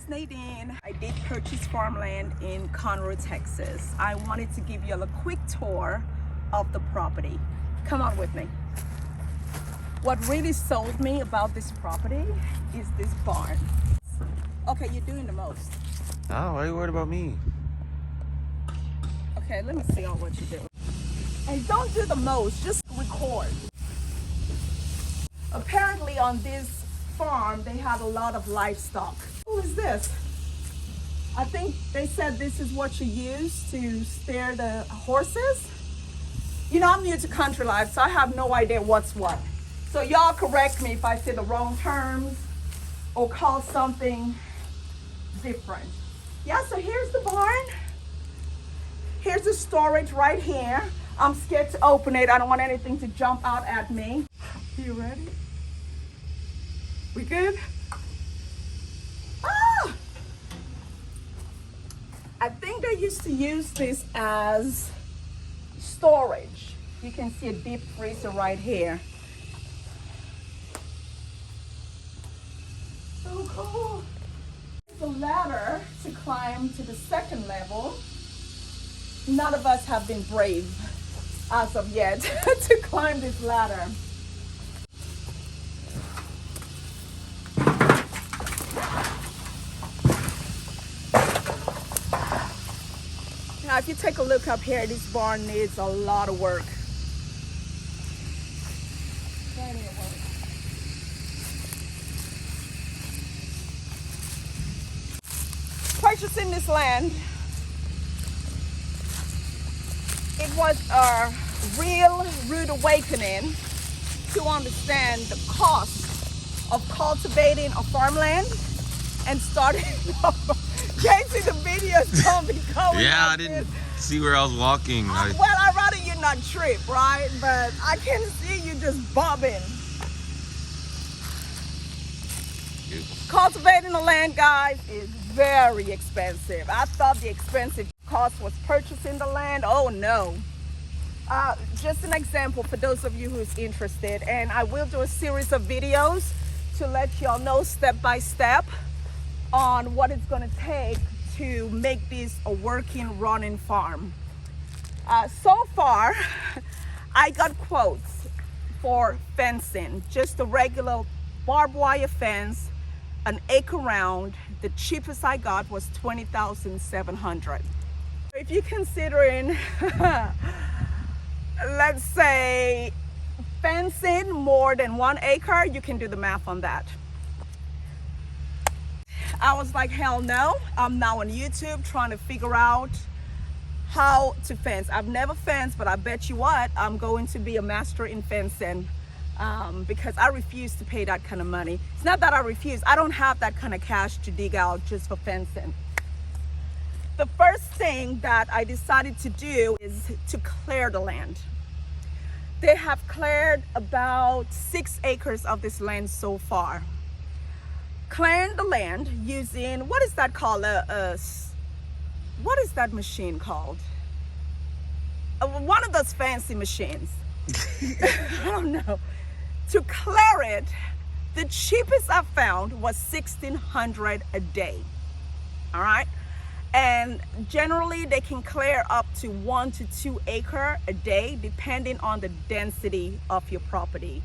is Nadine. I did purchase farmland in Conroe, Texas. I wanted to give you a quick tour of the property. Come on with me. What really sold me about this property is this barn. Okay, you're doing the most. Oh, why are you worried about me? Okay, let me see on what you're doing. And don't do the most, just record. Apparently on this farm, they had a lot of livestock. Who is this? I think they said this is what you use to steer the horses. You know, I'm new to country life, so I have no idea what's what. So y'all correct me if I say the wrong terms or call something different. Yeah, so here's the barn. Here's the storage right here. I'm scared to open it. I don't want anything to jump out at me. You ready? We good? Ah! I think they used to use this as storage. You can see a deep freezer right here. So cool. The ladder to climb to the second level. None of us have been brave as of yet to climb this ladder. Now, if you take a look up here, this barn needs a lot of work. Plenty of work. Purchasing this land, it was a real rude awakening to understand the cost of cultivating a farmland and starting chasing the videos don't be going. Yeah, like I didn't this. see where I was walking. Well, I'd rather you not trip, right? But I can see you just bobbing. Cultivating the land, guys, is very expensive. I thought the expensive cost was purchasing the land. Oh no. Just an example for those of you who's interested, and I will do a series of videos to let y'all know step by step on what it's going to take to make this a working, running farm. So far, I got quotes for fencing, just a regular barbed wire fence, an acre round. The cheapest I got was $20,700. If you're considering, let's say, fencing more than 1 acre, you can do the math on that. I was like, hell no. I'm now on YouTube trying to figure out how to fence. I've never fenced, but I bet you what, I'm going to be a master in fencing because I refuse to pay that kind of money. It's not that I refuse. I don't have that kind of cash to dig out just for fencing. The first thing that I decided to do is to clear the land. They have cleared about 6 acres of this land so far. Clearing the land using, what is that called? What is that machine called? One of those fancy machines. I don't know. To clear it, the cheapest I found was $1,600 a day. All right. And generally they can clear up to 1 to 2 acres a day, depending on the density of your property.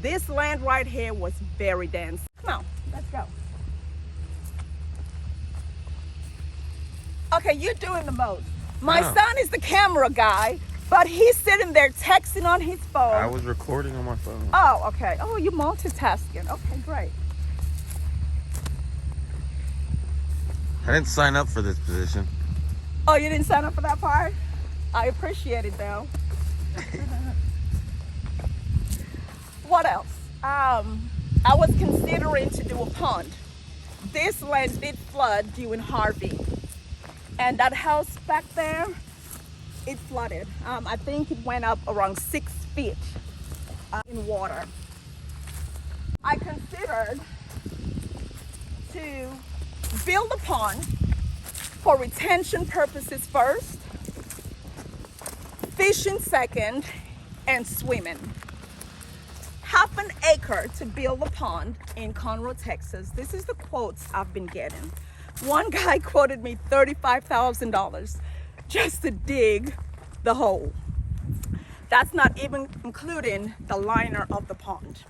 This land right here was very dense. Come on, let's go. Okay, you're doing the most. My son is the camera guy, but he's sitting there texting on his phone. I was recording on my phone. Oh, okay. Oh, you're multitasking. Okay, great. I didn't sign up for this position. Oh, you didn't sign up for that part? I appreciate it though. What else? I was considering to do a pond. This land did flood during Harvey. And that house back there, it flooded. I think it went up around 6 feet in water. I considered to build a pond for retention purposes first, fishing second, and swimming. half an acre to build a pond in Conroe, Texas. This is the quotes I've been getting. One guy quoted me $35,000 just to dig the hole. That's not even including the liner of the pond.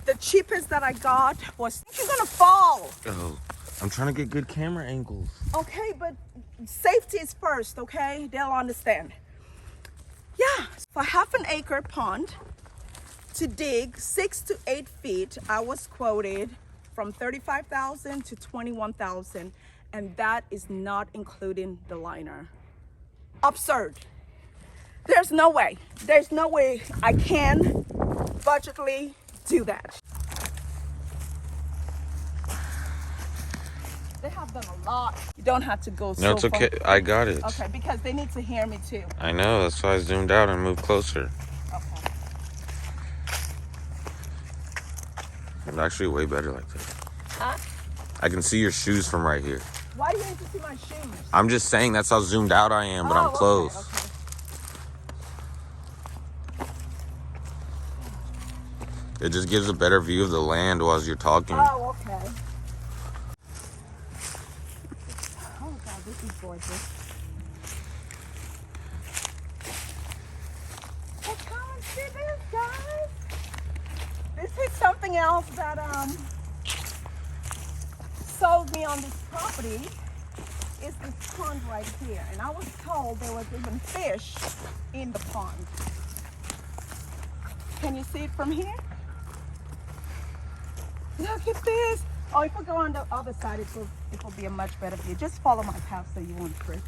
The cheapest that I got was, you're gonna fall. Oh, I'm trying to get good camera angles. Okay, but safety is first, okay? They'll understand. Yeah, for half an acre pond to dig 6 to 8 feet, I was quoted from $35,000 to $21,000, and that is not including the liner. Absurd. There's no way I can budgetly do that. They have done a lot. You don't have to go so No, it's okay. far. I got it. Okay, because they need to hear me too. I know. That's why I zoomed out and moved closer. Okay. It's actually way better like that. Huh? I can see your shoes from right here. Why do you need to see my shoes? I'm just saying that's how zoomed out I am, but I'm close. Okay. It just gives a better view of the land while you're talking. Oh, okay. Oh God, this is gorgeous. Well, come and see this, guys. This is something else that sold me on this property. Is this pond right here, and I was told there was even fish in the pond. Can you see it from here? Look at this. Oh, if we go on the other side, it will be a much better view. Just follow my path so you won't trip.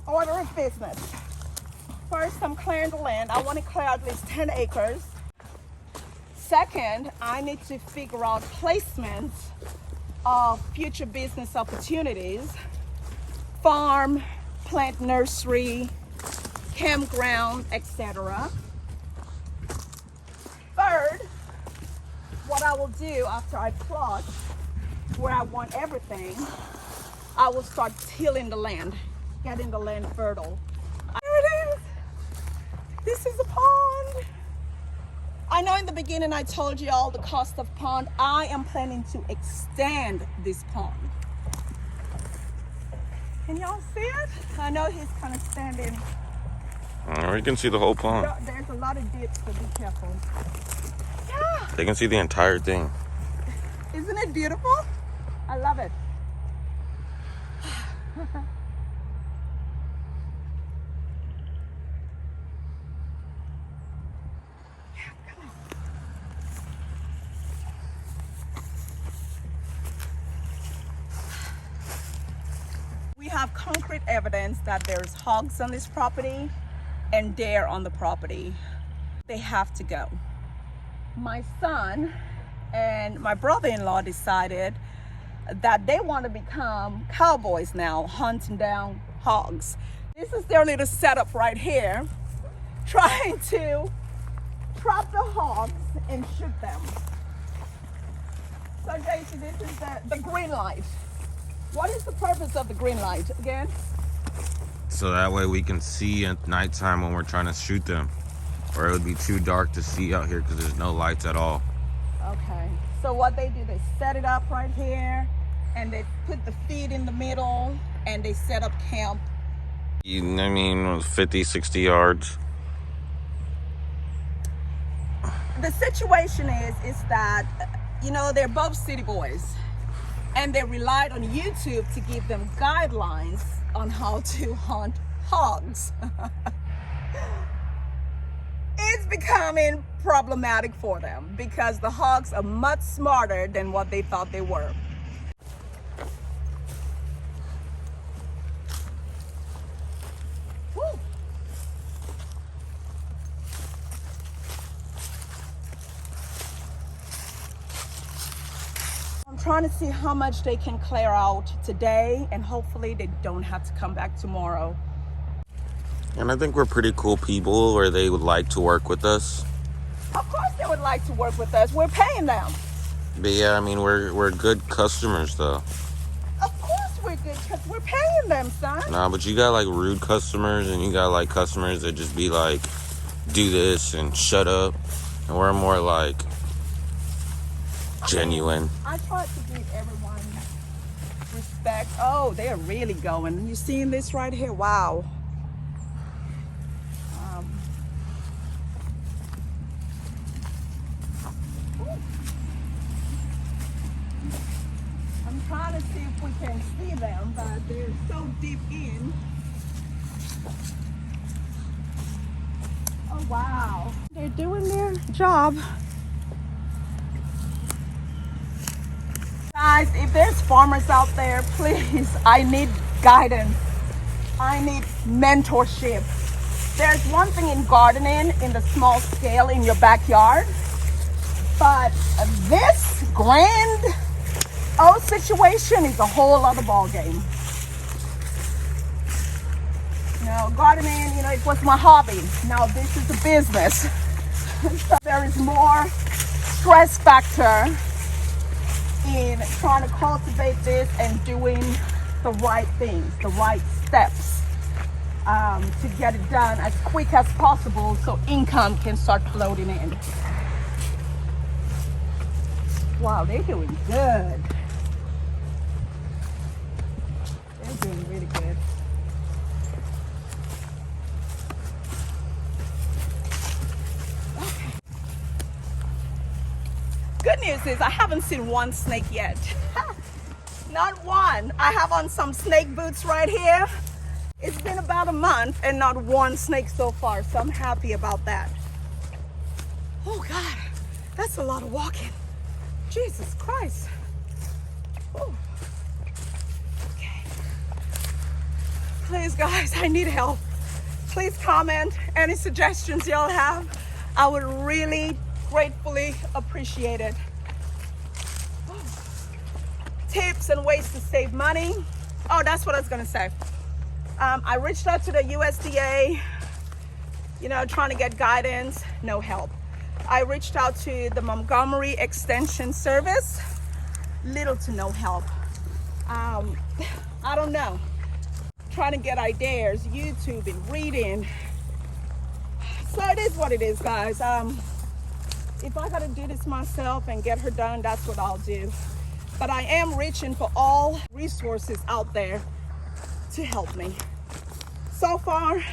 Order of business. First, I'm clearing the land. I want to clear at least 10 acres. Second, I need to figure out placement of future business opportunities. Farm, plant nursery, campground, etc. Third, what I will do after I plot where I want everything, I will start tilling the land, getting the land fertile. Here it is. This is a pond. I know in the beginning I told you all the cost of pond. I am planning to extend this pond. Can y'all see it? I know he's kind of standing. You can see the whole pond. There's a lot of dips, so be careful. Yeah. They can see the entire thing. Isn't it beautiful? I love it. We have concrete evidence that there's hogs on this property and deer on the property. They have to go. My son and my brother-in-law decided that they want to become cowboys now, hunting down hogs. This is their little setup right here, trying to trap the hogs and shoot them. So JC, this is the green light. What is the purpose of the green light again? So that way we can see at nighttime when we're trying to shoot them. Or it would be too dark to see out here because there's no lights at all. Okay, so what they do, they set it up right here and they put the feed in the middle and they set up camp. I mean, 50, 60 yards. The situation is that, you know, they're both city boys and they relied on YouTube to give them guidelines on how to hunt hogs. It's becoming problematic for them because the hogs are much smarter than what they thought they were. Woo. I'm trying to see how much they can clear out today, and hopefully they don't have to come back tomorrow. And I think we're pretty cool people where they would like to work with us. Of course they would like to work with us. We're paying them. But yeah, I mean, we're good customers though. Of course we're good because we're paying them, son. Nah, but you got like rude customers and you got like customers that just be like, do this and shut up. And we're more like genuine. I try to give everyone respect. Oh, they're really going. You seeing this right here? Wow. I'm trying to see if we can see them, but they're so deep in. Oh, wow. They're doing their job. Guys, if there's farmers out there, please, I need guidance. I need mentorship. There's one thing in gardening in the small scale in your backyard, but this grand situation is a whole other ball game. You know, gardening, you know, it was my hobby. Now this is a business. So there is more stress factor in trying to cultivate this and doing the right things, the right steps to get it done as quick as possible so income can start floating in. Wow, they're doing good. They're doing really good. Okay. Good news is I haven't seen one snake yet. Not one. I have on some snake boots right here. It's been about a month and not one snake so far, so I'm happy about that. Oh God, that's a lot of walking. Jesus Christ. Ooh. Okay. Please guys, I need help. Please comment any suggestions y'all have. I would really gratefully appreciate it. Tips and ways to save money. Oh, that's what I was gonna say. I reached out to the USDA, you know, trying to get guidance, no help. I reached out to the Montgomery Extension Service, little to no help. I don't know, trying to get ideas, YouTube and reading. So it is what it is, guys. If I gotta do this myself and get her done, that's what I'll do. But I am reaching for all resources out there to help me. So far,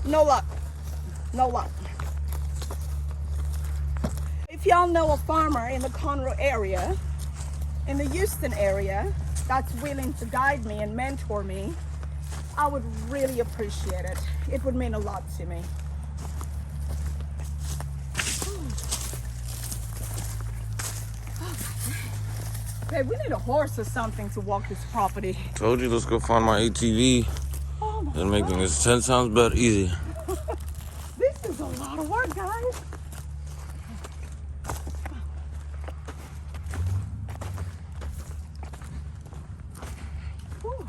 no luck, no luck. If y'all know a farmer in the Conroe area, in the Houston area, that's willing to guide me and mentor me, I would really appreciate it. It would mean a lot to me. Hey, we need a horse or something to walk this property. Told you, let's go find my ATV. Oh and making this 10 sounds better easy. This is a lot of work, guys. Whew.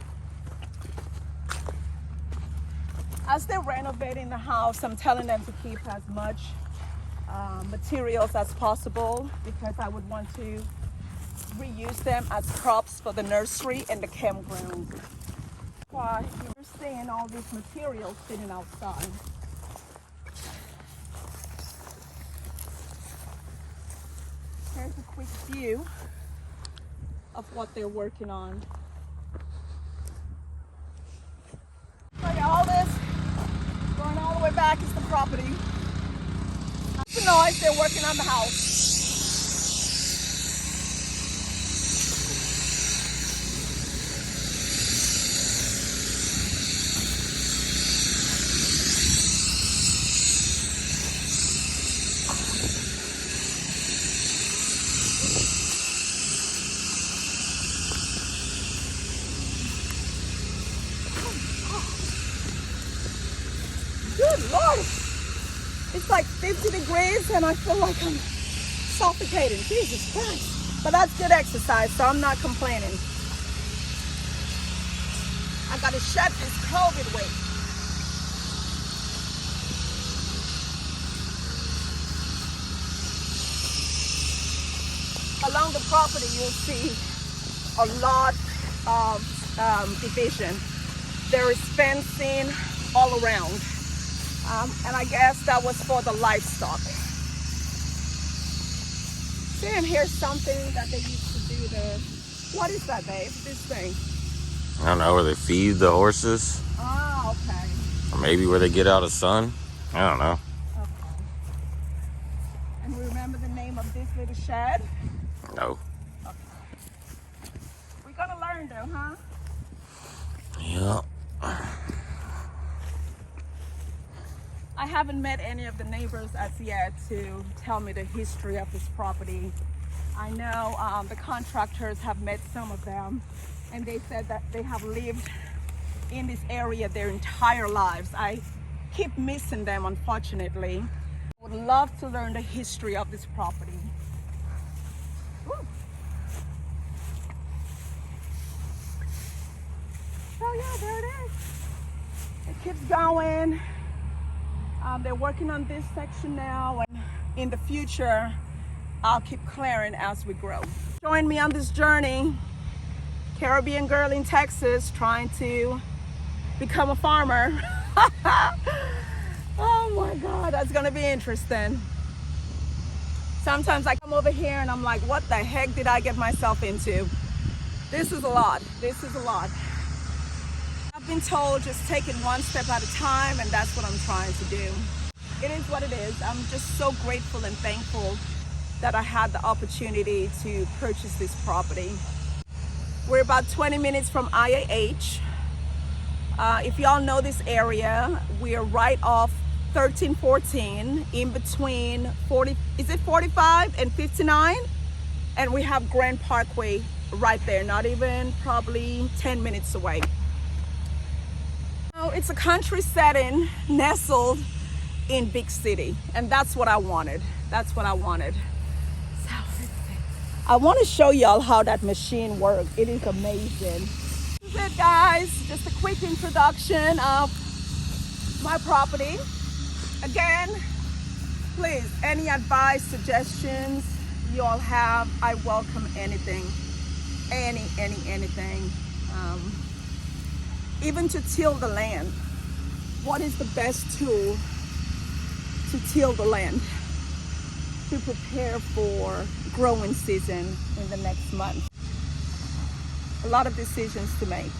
As they're renovating the house, I'm telling them to keep as much materials as possible because I would want to reuse them as props for the nursery and the campground. Why you're seeing all these materials sitting outside. Here's a quick view of what they're working on. So yeah, all this going all the way back is the property. That's the noise, they're working on the house. Good Lord, it's like 50 degrees and I feel like I'm suffocating. Jesus Christ. But that's good exercise, so I'm not complaining. I gotta shed this COVID weight. Along the property, you'll see a lot of division. There is fencing all around. And I guess that was for the livestock. See, and here's something that they used to do what is that, babe? This thing? I don't know, where they feed the horses. Oh, okay. Or maybe where they get out of sun. I don't know. Okay. And remember the name of this little shed? No. Okay. We're gonna learn though, huh? Yeah. I haven't met any of the neighbors as yet to tell me the history of this property. I know the contractors have met some of them, and they said that they have lived in this area their entire lives. I keep missing them, unfortunately. I would love to learn the history of this property. Woo. So yeah, there it is. It keeps going. They're working on this section now, and in the future, I'll keep clearing as we grow. Join me on this journey. Caribbean girl in Texas trying to become a farmer. Oh my God, that's gonna be interesting. Sometimes I come over here and I'm like, what the heck did I get myself into? This is a lot. This is a lot. I've been told just take it one step at a time, and that's what I'm trying to do. It is what it is. I'm just so grateful and thankful that I had the opportunity to purchase this property. We're about 20 minutes from IAH. If y'all know this area, we are right off 1314 in between 45 and 59, and we have Grand Parkway right there, not even probably 10 minutes away. It's a country setting nestled in big city, and that's what I wanted. That's what I wanted. So I want to show y'all how that machine works. It is amazing. This is it, guys. Just a quick introduction of my property. Again, please, any advice, suggestions you all have, I welcome anything. Anything. Even to till the land. What is the best tool to till the land, to prepare for growing season in the next month? A lot of decisions to make.